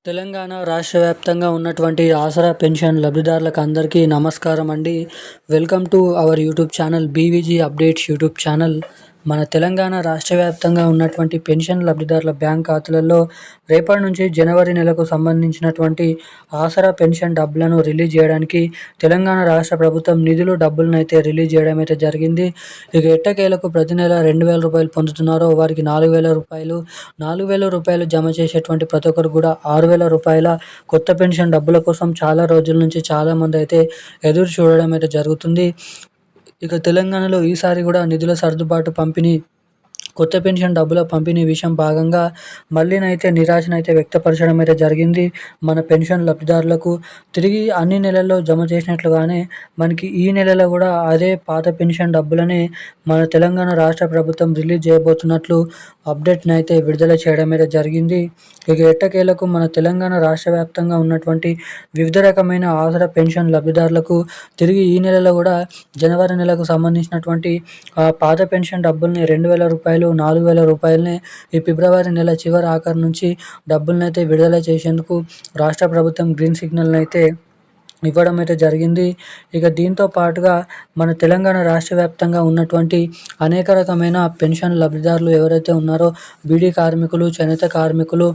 తెలంగాణ రాష్ట్ర వ్యాప్తంగా ఉన్నటువంటి ఆసరా పెన్షన్ లబ్ధిదారులకు అందరికీ నమస్కారం అండి. Welcome to our YouTube channel BVG updates YouTube channel. మన తెలంగాణ రాష్ట్ర వ్యాప్తంగా ఉన్నటువంటి పెన్షన్ లబ్ధిదారుల బ్యాంక్ ఖాతాలలో రేపటి నుంచి జనవరి నెలకు సంబంధించినటువంటి ఆసరా పెన్షన్ డబ్బులను రిలీజ్ చేయడానికి తెలంగాణ రాష్ట్ర ప్రభుత్వం డబ్బులను అయితే రిలీజ్ చేయడం అయితే జరిగింది. ఇక ఎట్టకేలకు ప్రతి నెల 2,000 రూపాయలు పొందుతున్నారో వారికి 4,000 రూపాయలు, 4,000 రూపాయలు జమ చేసేటువంటి ప్రతి ఒక్కరు కూడా 6,000 రూపాయల కొత్త పెన్షన్ డబ్బుల కోసం చాలా రోజుల నుంచి చాలామంది అయితే ఎదురు చూడడం అయితే జరుగుతుంది. ఇక తెలంగాణలో ఈసారి కూడా నిధుల సర్దుబాటు పంపిణీ కొత్త పెన్షన్ డబ్బుల పంపిణీ విషయం భాగంగా మళ్ళీనైతే నిరాశనైతే వ్యక్తపరచడం అయితే జరిగింది. మన పెన్షన్ లబ్ధిదారులకు తిరిగి అన్ని నెలల్లో జమ చేసినట్లుగానే మనకి ఈ నెలలో కూడా అదే పాత పెన్షన్ డబ్బులని మన తెలంగాణ రాష్ట్ర ప్రభుత్వం రిలీజ్ చేయబోతున్నట్లు అప్డేట్ని అయితే విడుదల చేయడం అయితే జరిగింది. ఇక ఎట్టకేలకు మన తెలంగాణ రాష్ట్ర వ్యాప్తంగా ఉన్నటువంటి వివిధ రకమైన ఆసరా పెన్షన్ లబ్ధిదారులకు తిరిగి ఈ నెలలో కూడా జనవరి నెలకు సంబంధించినటువంటి పాత పెన్షన్ డబ్బుల్ని 2,000 రూపాయలు, 4,000 రూపాయలని ఈ ఫిబ్రవరి నెల చివరి ఆఖరి నుంచి డబ్బులనైతే విడుదల చేసేందుకు రాష్ట్ర ప్రభుత్వం గ్రీన్ సిగ్నల్ని అయితే ఇవ్వడం అయితే జరిగింది. ఇక దీంతో పాటుగా మన తెలంగాణ రాష్ట్ర వ్యాప్తంగా ఉన్నటువంటి అనేక రకమైన పెన్షన్ లబ్ధిదారులు ఎవరైతే ఉన్నారో బీడీ కార్మికులు, చేనేత కార్మికులు,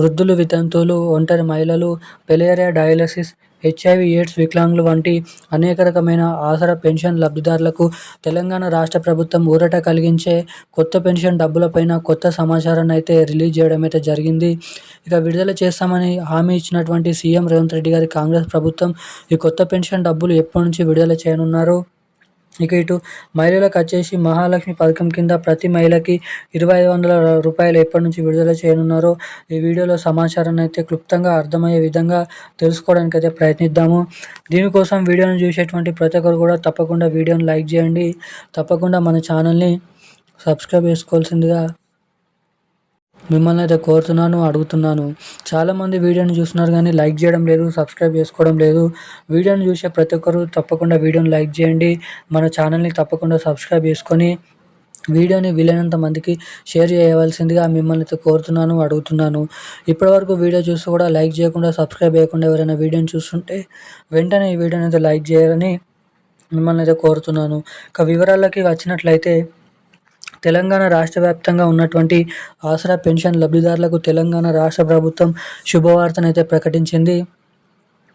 వృద్ధులు, వితంతువులు, ఒంటరి మహిళలు, పెలేరియా, డయాలసిస్, హెచ్ఐవి ఎయిడ్స్ వికలాంగులు వంటి అనేక రకమైన ఆసరా పెన్షన్ లబ్ధిదారులకు తెలంగాణ రాష్ట్ర ప్రభుత్వం ఊరట కలిగించే కొత్త పెన్షన్ డబ్బులపైన కొత్త సమాచారాన్ని అయితే రిలీజ్ చేయడం అయితే జరిగింది. ఇక విడుదల చేస్తామని హామీ ఇచ్చినటువంటి సీఎం రేవంత్ రెడ్డి గారి కాంగ్రెస్ ప్రభుత్వం ఈ కొత్త పెన్షన్ డబ్బులు ఎప్పటి నుంచి విడుదల చేయనున్నారు? ఇక ఇటు మహిళలకు వచ్చేసి మహాలక్ష్మి పథకం కింద ప్రతి మహిళకి 2,500 రూపాయలు ఎప్పటి నుంచి విడుదల చేయనున్నారో ఈ వీడియోలో సమాచారాన్ని అయితే క్లుప్తంగా అర్థమయ్యే విధంగా తెలుసుకోవడానికి అయితే ప్రయత్నిద్దాము. దీనికోసం వీడియోని చూసేటువంటి ప్రతి ఒక్కరు కూడా తప్పకుండా వీడియోని లైక్ చేయండి. తప్పకుండా మన ఛానల్ని సబ్స్క్రైబ్ చేసుకోవాల్సిందిగా మిమ్మల్ని అయితే కోరుతున్నాను, అడుగుతున్నాను. చాలామంది వీడియోని చూస్తున్నారు కానీ లైక్ చేయడం లేదు, సబ్స్క్రైబ్ చేసుకోవడం లేదు. వీడియోని చూసే ప్రతి ఒక్కరు తప్పకుండా వీడియోని లైక్ చేయండి. మన ఛానల్ని తప్పకుండా సబ్స్క్రైబ్ చేసుకొని వీడియోని వీలైనంత మందికి షేర్ చేయవలసిందిగా మిమ్మల్ని అయితే కోరుతున్నాను, అడుగుతున్నాను. ఇప్పటివరకు వీడియో చూస్తూ కూడా లైక్ చేయకుండా, సబ్స్క్రైబ్ చేయకుండా ఎవరైనా వీడియోని చూస్తుంటే వెంటనే ఈ వీడియోని అయితే లైక్ చేయాలని మిమ్మల్ని అయితే కోరుతున్నాను. ఇక వివరాలకి వచ్చినట్లయితే తెలంగాణ రాష్ట్ర వ్యాప్తంగా ఉన్నటువంటి ఆసరా పెన్షన్ లబ్ధిదారులకు తెలంగాణ రాష్ట్ర ప్రభుత్వం శుభవార్తనైతే ప్రకటించింది.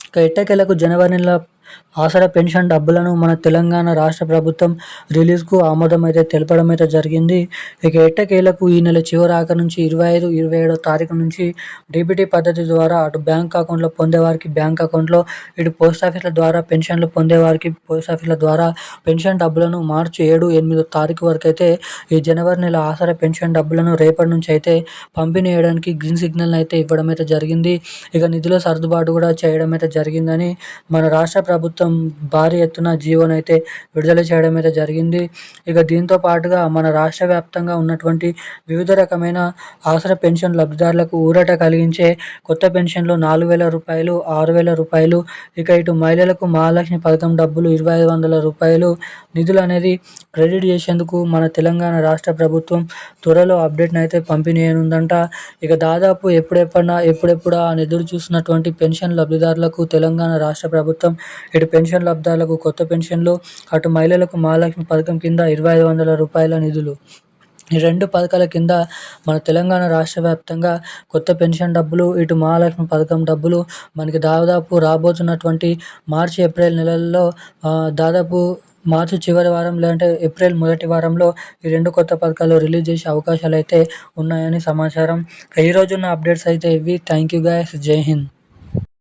ఇక ఎట్టకేలకు జనవరి నెల ఆసరా పెన్షన్ డబ్బులను మన తెలంగాణ రాష్ట్ర ప్రభుత్వం రిలీజ్కు ఆమోదం అయితే తెలపడం అయితే జరిగింది. ఇక ఎట్టకేలకు ఈ నెల చివరి ఆఖరి నుంచి 25, 27వ తారీఖు నుంచి డీబీటీ పద్ధతి ద్వారా అటు బ్యాంక్ అకౌంట్లో పొందేవారికి బ్యాంక్ అకౌంట్లో, ఇటు పోస్ట్ ఆఫీసుల ద్వారా పెన్షన్లు పొందేవారికి పోస్ట్ ఆఫీసుల ద్వారా పెన్షన్ డబ్బులను మార్చి 7, 8వ తారీఖు వరకు అయితే ఈ జనవరి నెల ఆసరా పెన్షన్ డబ్బులను రేపటి నుంచి అయితే పంపిణీ చేయడానికి గ్రీన్ సిగ్నల్ అయితే ఇవ్వడం అయితే జరిగింది. ఇక నిధుల సర్దుబాటు కూడా చేయడం అయితే జరిగిందని మన రాష్ట్ర ప్రభుత్వం భారీ ఎత్తున జీవోనైతే విడుదల చేయడం అయితే జరిగింది. ఇక దీంతో పాటుగా మన రాష్ట్ర వ్యాప్తంగా ఉన్నటువంటి వివిధ రకమైన ఆసరా పెన్షన్ లబ్ధిదారులకు ఊరట కలిగించే కొత్త పెన్షన్లు 4,000 రూపాయలు, 6,000 రూపాయలు, ఇక ఇటు మహిళలకు మహాలక్ష్మి పథకం డబ్బులు 2,500 రూపాయలు నిధులు అనేది క్రెడిట్ చేసేందుకు మన తెలంగాణ రాష్ట్ర ప్రభుత్వం త్వరలో అప్డేట్ని అయితే పంపిణీ చేయనుందంట. ఇక దాదాపు ఎప్పుడెప్పుడా అని ఎదురు చూస్తున్నటువంటి పెన్షన్ లబ్ధిదారులకు తెలంగాణ రాష్ట్ర ప్రభుత్వం ఇటు పెన్షన్ లబ్ధిదారులకు కొత్త పెన్షన్లు, అటు మహిళలకు మహాలక్ష్మి పథకం కింద 2,500 రూపాయల నిధులు, ఈ 2 పథకాల కింద మన తెలంగాణ రాష్ట్ర వ్యాప్తంగా కొత్త పెన్షన్ డబ్బులు, ఇటు మహాలక్ష్మి పథకం డబ్బులు మనకి దాదాపు రాబోతున్నటువంటి మార్చి, ఏప్రిల్ నెలల్లో దాదాపు మార్చి చివరి వారం లేదంటే ఏప్రిల్ మొదటి వారంలో ఈ 2 కొత్త పథకాలు రిలీజ్ చేసే అవకాశాలు అయితే ఉన్నాయని సమాచారం. ఈరోజున్న అప్డేట్స్ అయితే ఇవి. Thank you guys. జై హింద్.